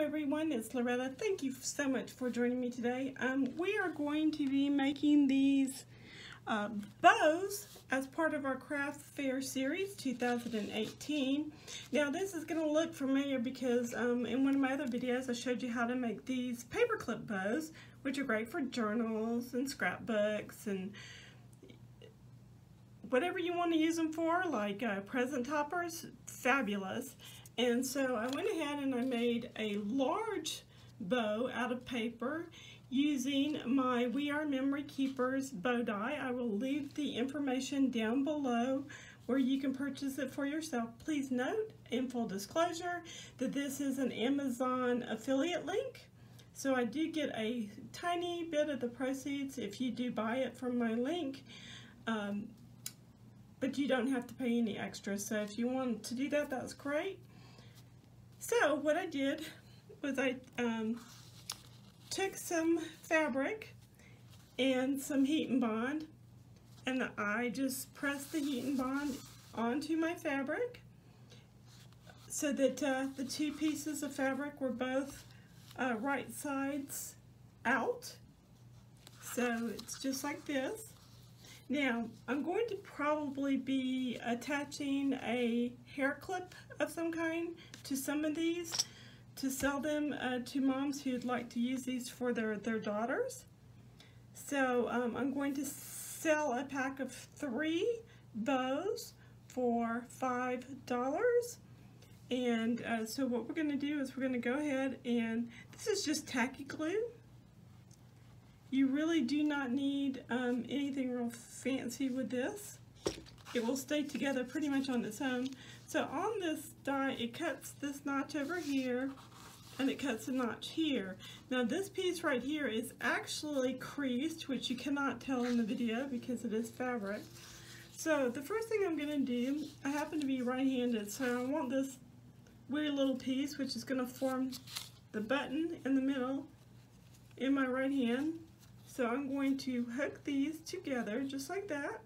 everyone, it's Loretta. Thank you so much for joining me today. We are going to be making these bows as part of our craft fair series 2018. Now this is going to look familiar because in one of my other videos I showed you how to make these paperclip bows, which are great for journals and scrapbooks and whatever you want to use them for, like present toppers. Fabulous. And so I went ahead and I made a large bow out of paper using my We Are Memory Keepers bow die. I will leave the information down below where you can purchase it for yourself. Please note, in full disclosure, that this is an Amazon affiliate link. So I do get a tiny bit of the proceeds if you do buy it from my link. But you don't have to pay any extra. So if you want to do that, that's great. So what I did was I took some fabric and some heat and bond, and I just pressed the heat and bond onto my fabric so that the two pieces of fabric were both right sides out. So it's just like this. Now, I'm going to probably be attaching a hair clip of some kind to some of these to sell them to moms who'd like to use these for their daughters. So I'm going to sell a pack of 3 bows for $5. And so what we're going to do is we're going to go ahead and, this is just tacky glue. You really do not need anything real fancy with this. It will stay together pretty much on its own. So on this die, it cuts this notch over here, and it cuts a notch here. Now this piece right here is actually creased, which you cannot tell in the video because it is fabric. So the first thing I'm gonna do, I happen to be right-handed, so I want this weird little piece, which is gonna form the button in the middle in my right hand. So I'm going to hook these together just like that.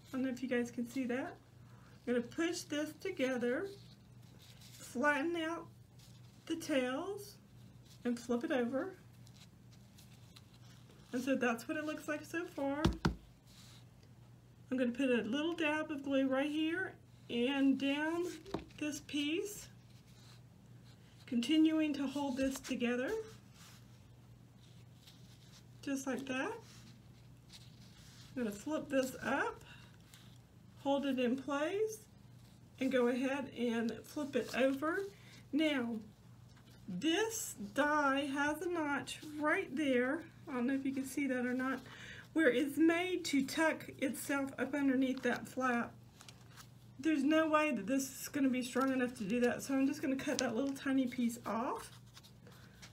I don't know if you guys can see that. I'm going to push this together, flatten out the tails, and flip it over. And so that's what it looks like so far. I'm going to put a little dab of glue right here and down this piece, continuing to hold this together. Just like that. I'm going to flip this up, hold it in place, and go ahead and flip it over. Now, this die has a notch right there, I don't know if you can see that or not, where it's made to tuck itself up underneath that flap. There's no way that this is going to be strong enough to do that, so I'm just going to cut that little tiny piece off.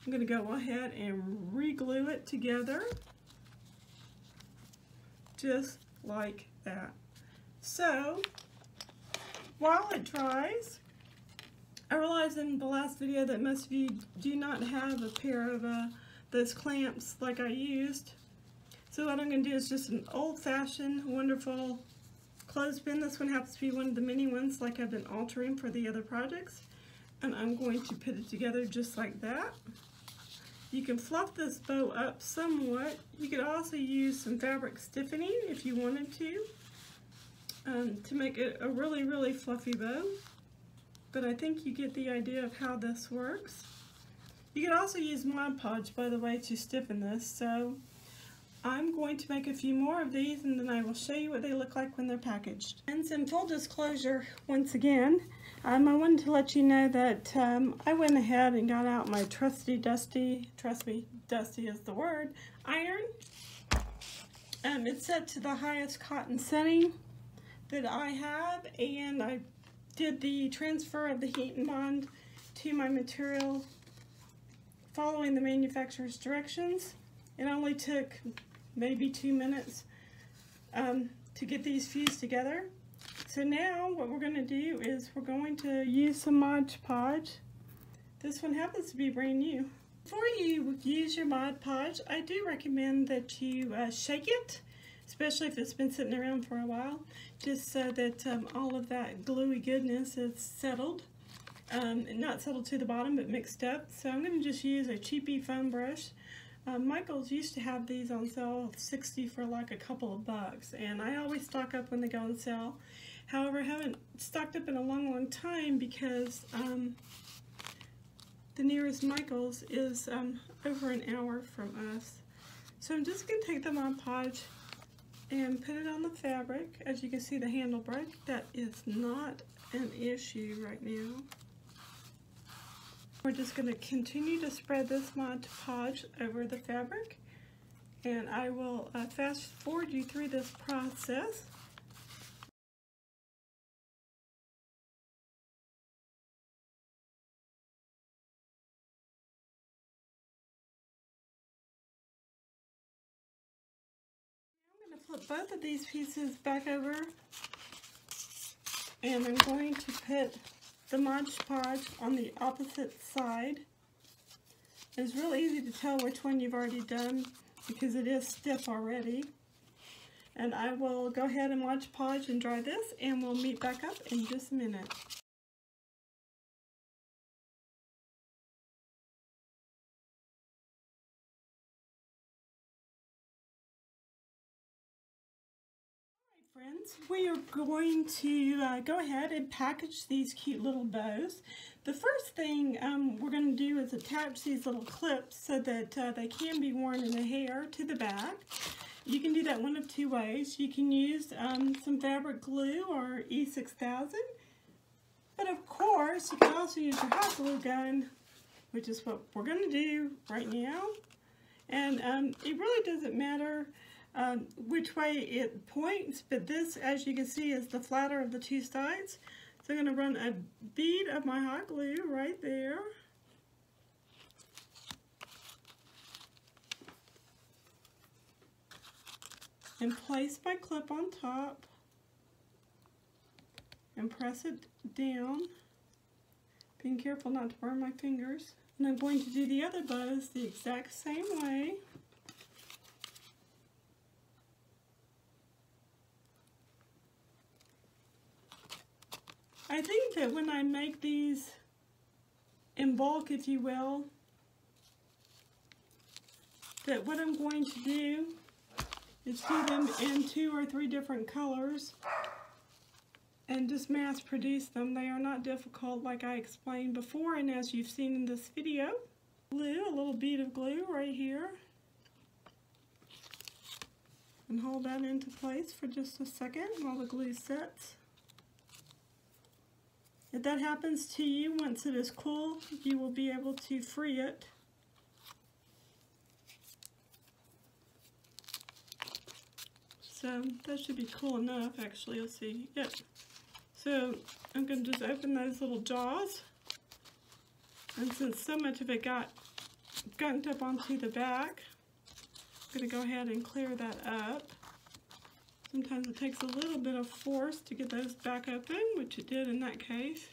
I'm going to go ahead and re-glue it together, just like that. So, while it dries, I realized in the last video that most of you do not have a pair of those clamps like I used. So what I'm going to do is just an old-fashioned, wonderful clothespin. This one happens to be one of the mini ones like I've been altering for the other projects. And I'm going to put it together just like that. You can fluff this bow up somewhat. You could also use some fabric stiffening if you wanted to make it a really, really fluffy bow. But I think you get the idea of how this works. You can also use Mod Podge, by the way, to stiffen this. So I'm going to make a few more of these, and then I will show you what they look like when they're packaged. And in full disclosure, once again, I wanted to let you know that I went ahead and got out my trusty dusty, trust me, dusty is the word, iron. It's set to the highest cotton setting that I have, and I did the transfer of the heat and bond to my material following the manufacturer's directions. It only took maybe 2 minutes to get these fused together. So now what we're going to do is we're going to use some Mod Podge. This one happens to be brand new. Before you use your Mod Podge, I do recommend that you shake it, especially if it's been sitting around for a while, just so that all of that gluey goodness is settled. not settled to the bottom but mixed up. So I'm going to just use a cheapy foam brush. Michael's used to have these on sale, 60 for like a couple of bucks, and I always stock up when they go on sale. However, I haven't stocked up in a long time because the nearest Michael's is over an hour from us. So I'm just going to take the Mod Podge and put it on the fabric. As you can see, the handle broke. That is not an issue right now. We're just going to continue to spread this Mod Podge over the fabric, and I will fast forward you through this process. I'm going to flip both of these pieces back over, and I'm going to put the Mod Podge on the opposite side. It's real easy to tell which one you've already done because it is stiff already. And I will go ahead and Mod Podge and dry this, and we'll meet back up in just a minute. Friends, we are going to go ahead and package these cute little bows. The first thing we're going to do is attach these little clips so that they can be worn in the hair to the back. You can do that one of two ways. You can use some fabric glue or E6000, but of course you can also use your hot glue gun, which is what we're going to do right now. And it really doesn't matter which way it points, but this, as you can see, is the flatter of the two sides. So I'm going to run a bead of my hot glue right there. And place my clip on top and press it down, being careful not to burn my fingers. And I'm going to do the other bows the exact same way. I think that when I make these in bulk, if you will, that what I'm going to do is do them in 2 or 3 different colors and just mass produce them. They are not difficult, like I explained before, and as you've seen in this video. Glue, a little bead of glue right here, and hold that into place for just a second while the glue sets. If that happens to you, once it is cool, you will be able to free it. So that should be cool enough, actually. Let's see. Yep. So I'm going to just open those little jaws. And since so much of it got gunked up onto the back, I'm going to go ahead and clear that up. Sometimes it takes a little bit of force to get those back open, which it did in that case.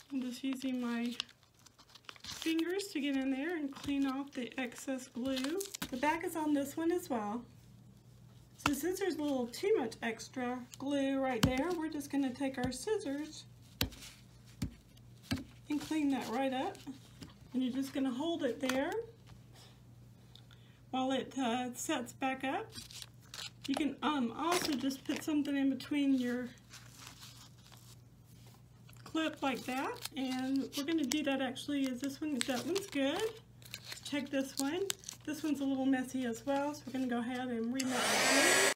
I'm just using my fingers to get in there and clean off the excess glue. The back is on this one as well. So since there's a little too much extra glue right there, we're just going to take our scissors and clean that right up. And you're just going to hold it there while it sets back up. You can also just put something in between your clip like that, and we're going to do that actually is this one. That one's good. Let's check this one. This one's a little messy as well, so we're going to go ahead and remix it.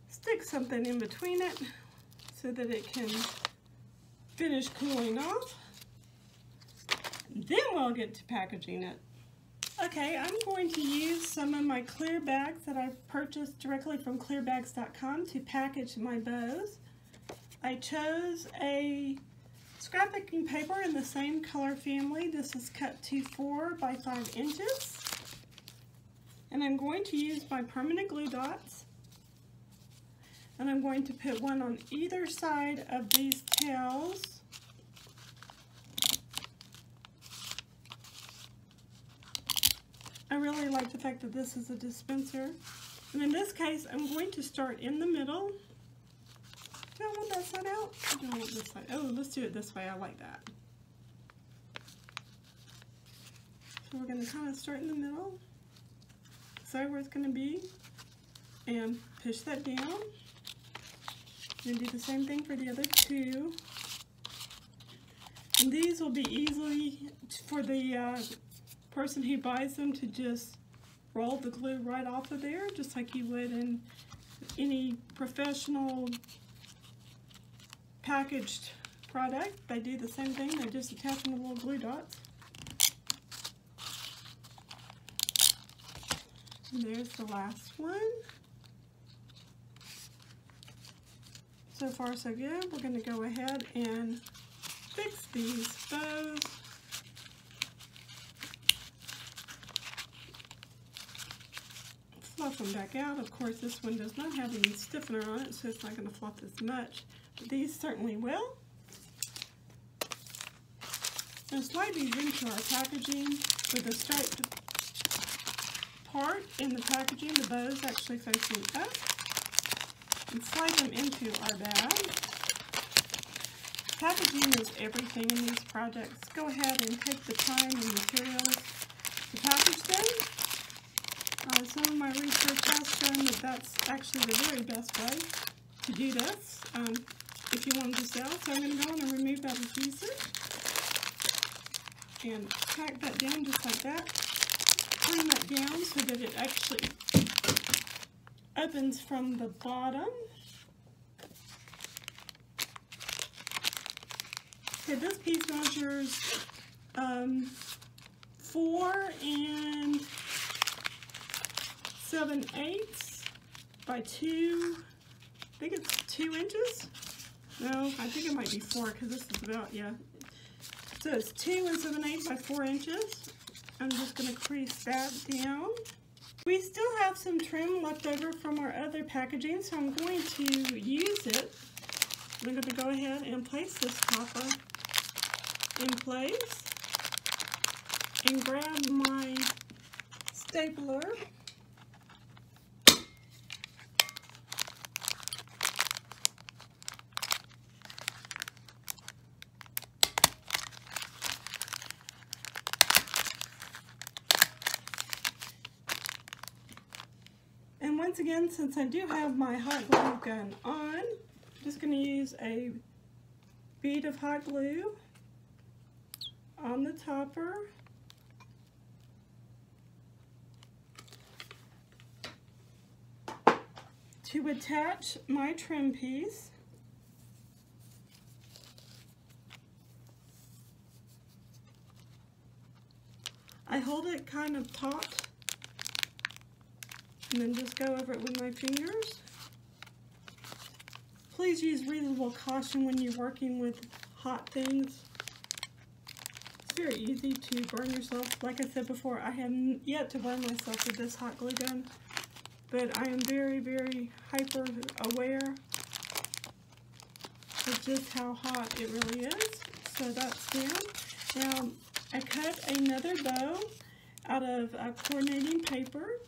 Stick something in between it so that it can finish cooling off. Then we'll get to packaging it. Okay, I'm going to use some of my clear bags that I've purchased directly from clearbags.com to package my bows. I chose a scrapbooking paper in the same color family. This is cut to 4 by 5 inches. And I'm going to use my permanent glue dots. And I'm going to put one on either side of these tails. I really like the fact that this is a dispenser. And in this case, I'm going to start in the middle. Do I want that side out? Or do I want this side? Oh, let's do it this way. I like that. So we're going to kind of start in the middle, decide where it's going to be, and push that down. And do the same thing for the other two. And these will be easily for the person who buys them to just roll the glue right off of there, just like you would in any professional packaged product. They do the same thing, they just attach them to little glue dots. And there's the last one. So far so good. We're going to go ahead and fix these bows. Fluff them back out. Of course, this one does not have any stiffener on it, so it's not going to fluff as much. But these certainly will. Now slide these into our packaging with the striped part in the packaging, the bows actually facing up. And slide them into our bag. Packaging is everything in these projects. Go ahead and take the time and materials to package them. Some of my research has shown that that's actually the very best way to do this if you want to sell. So I'm going to go in and remove that adhesive and pack that down just like that. Clean that down so that it actually opens from the bottom. Okay, this piece measures 4 7/8 by 2, I think it's 2 inches. No, I think it might be 4 because this is about, yeah. So it's 2 7/8 by 4 inches. I'm just going to crease that down. We still have some trim left over from our other packaging, so I'm going to use it. I'm going to go ahead and place this topper in place and grab my stapler. And once again, since I do have my hot glue gun on, I'm just going to use a bead of hot glue on the topper. To attach my trim piece. I hold it kind of taut and then just go over it with my fingers. Please use reasonable caution when you're working with hot things. It's very easy to burn yourself. Like I said before, I have yet to burn myself with this hot glue gun, but I am very, very hyper aware of just how hot it really is. So that's down. Now, I cut another bow out of coordinating paper,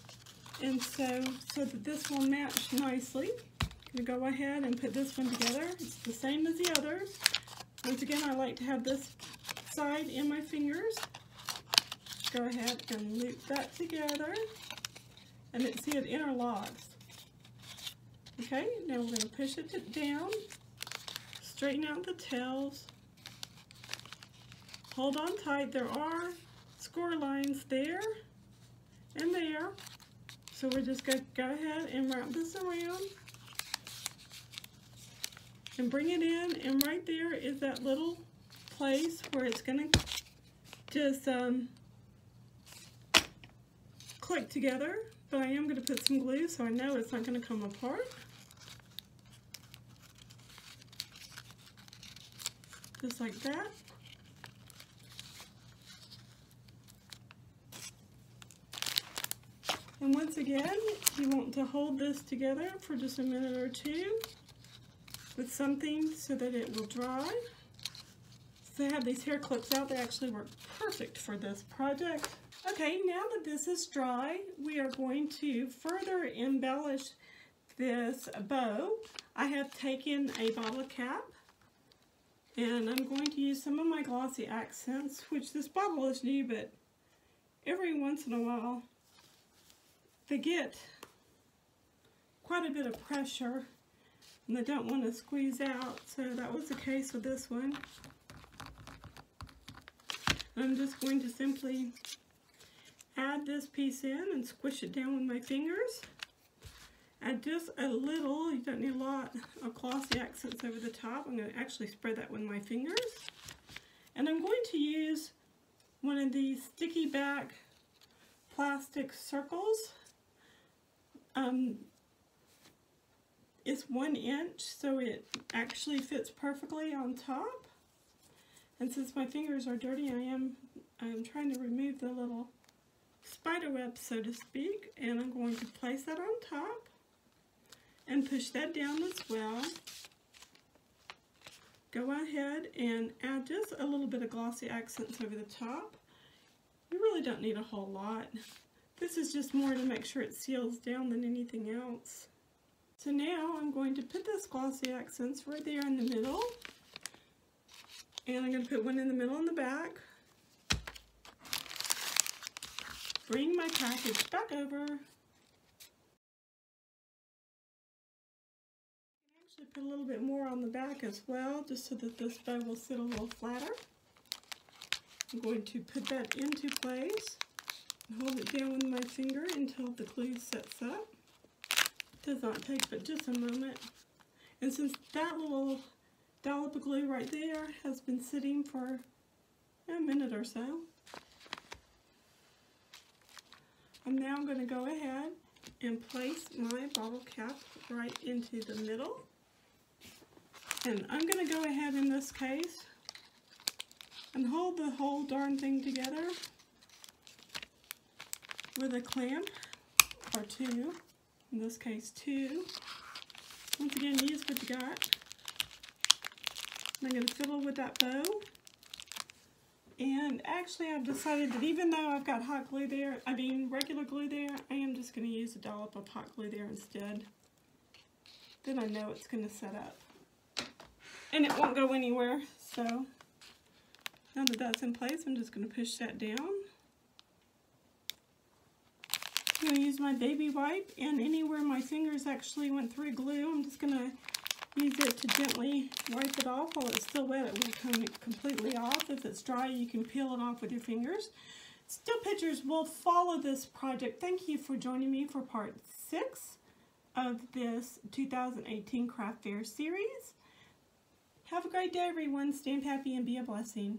and so that this will match nicely. I'm going to go ahead and put this one together. It's the same as the others. Once again, I like to have this side in my fingers. Go ahead and loop that together, and see it interlocks. Okay, now we're going to push it down, straighten out the tails, hold on tight. There are score lines there and there, so we're just going to go ahead and wrap this around and bring it in, and right there is that little place where it's going to just click together, but I am going to put some glue so I know it's not going to come apart. Just like that. And once again, you want to hold this together for just a minute or two with something so that it will dry. since I have these hair clips out, they actually work perfect for this project. Okay, now that this is dry, we are going to further embellish this bow. I have taken a bottle cap and I'm going to use some of my glossy accents, which this bottle is new, but every once in a while they get quite a bit of pressure and they don't want to squeeze out, so that was the case with this one. I'm just going to simply add this piece in and squish it down with my fingers. Add just a little, you don't need a lot of glossy accents over the top. I'm going to actually spread that with my fingers. And I'm going to use one of these sticky back plastic circles. It's 1 inch, so it actually fits perfectly on top. And since my fingers are dirty, I'm trying to remove the little spider web, so to speak, and I'm going to place that on top and push that down as well. Go ahead and add just a little bit of glossy accents over the top. You really don't need a whole lot. This is just more to make sure it seals down than anything else. So now I'm going to put this glossy accents right there in the middle, and I'm going to put one in the middle and the back. Bring my package back over. I can actually put a little bit more on the back as well, just so that this bow will sit a little flatter. I'm going to put that into place and hold it down with my finger until the glue sets up. It does not take but just a moment. And since that little dollop of glue right there has been sitting for a minute or so, I'm now going to go ahead and place my bottle cap right into the middle. And I'm going to go ahead in this case and hold the whole darn thing together with a clamp or two, in this case 2. Once again, use what you got. I'm going to fiddle with that bow. And actually I've decided that even though I've got hot glue there, regular glue there, I am just going to use a dollop of hot glue there instead. Then I know it's going to set up. And it won't go anywhere, so now that that's in place, I'm just going to push that down. I'm going to use my baby wipe, and anywhere my fingers actually went through glue, I'm just going to use it to gently wipe it off. While it's still wet, it will come completely off. If it's dry, you can peel it off with your fingers. Still pictures will follow this project. Thank you for joining me for part 6 of this 2018 Craft Fair series. Have a great day, everyone. Stamp happy and be a blessing.